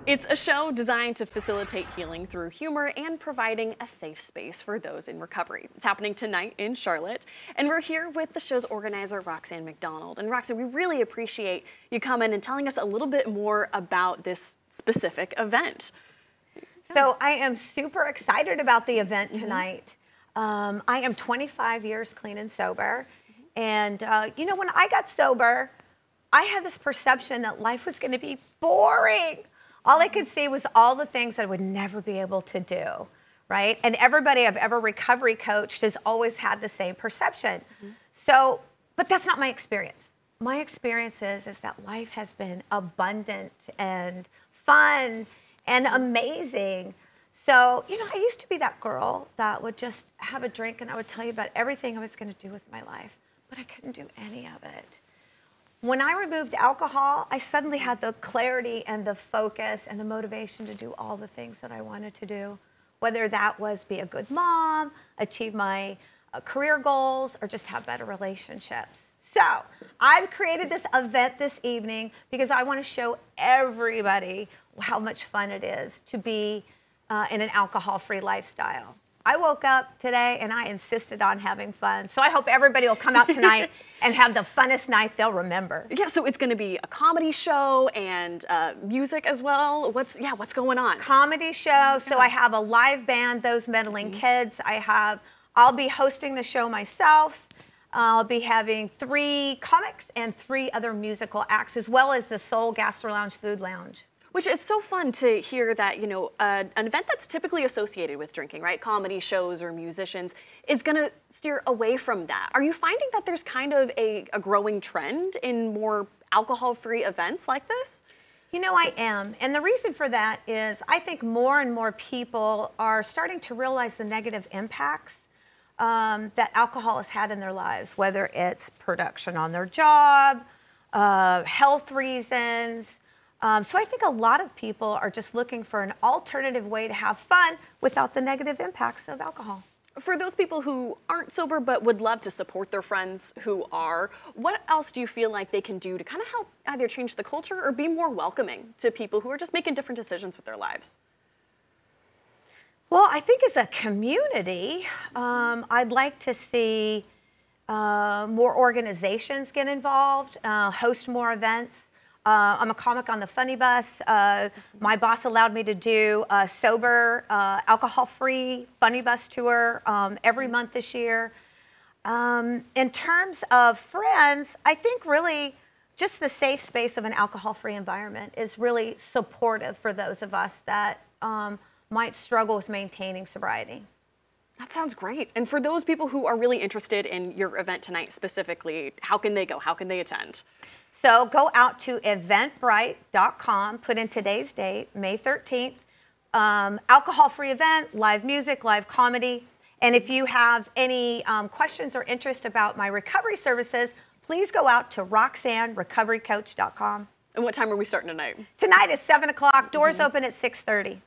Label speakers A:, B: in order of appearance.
A: It's a show designed to facilitate healing through humor and providing a safe space for those in recovery. It's happening tonight in Charlotte, and we're here with the show's organizer, Roxanne McDonald. And Roxanne, we really appreciate you coming and telling us a little bit more about this specific event.
B: So I am super excited about the event tonight. I am 25 years clean and sober. And, you know, when I got sober, I had this perception that life was going to be boring. All I could see was all the things that I would never be able to do, right? And everybody I've ever recovery coached has always had the same perception. So, but that's not my experience. My experience is that life has been abundant and fun and amazing. So, you know, I used to be that girl that would just have a drink and I would tell you about everything I was going to do with my life, but I couldn't do any of it. When I removed alcohol, I suddenly had the clarity and the focus and the motivation to do all the things that I wanted to do, whether that was be a good mom, achieve my career goals, or just have better relationships. So I've created this event this evening because I want to show everybody how much fun it is to be in an alcohol-free lifestyle. I woke up today and I insisted on having fun. So I hope everybody will come out tonight and have the funnest night they'll remember.
A: Yeah, so it's going to be a comedy show and music as well. What's going on?
B: Comedy show. So I have a live band, Those Meddling Kids. I'll be hosting the show myself. I'll be having 3 comics and 3 other musical acts, as well as the Soul Gastro Lounge Food Lounge.
A: Which is so fun to hear that, you know, an event that's typically associated with drinking, right? Comedy shows or musicians is going to steer away from that. Are you finding that there's kind of a growing trend in more alcohol-free events like this?
B: You know, I am. And the reason for that is I think more and more people are starting to realize the negative impacts that alcohol has had in their lives, whether it's production on their job, health reasons. So I think a lot of people are just looking for an alternative way to have fun without the negative impacts of alcohol.
A: For those people who aren't sober but would love to support their friends who are, what else do you feel like they can do to kind of help either change the culture or be more welcoming to people who are just making different decisions with their lives?
B: Well, I think as a community, I'd like to see more organizations get involved, host more events. I'm a comic on the Funny Bus. My boss allowed me to do a sober, alcohol-free Funny Bus tour every month this year. In terms of friends, I think really just the safe space of an alcohol-free environment is really supportive for those of us that might struggle with maintaining sobriety.
A: That sounds great. And for those people who are really interested in your event tonight specifically, how can they go? How can they attend?
B: So go out to eventbrite.com, put in today's date, May 13th. Alcohol-free event, live music, live comedy. And if you have any questions or interest about my recovery services, please go out to roxannerecoverycoach.com.
A: And what time are we starting tonight?
B: Tonight is 7 o'clock. Doors open at 6:30.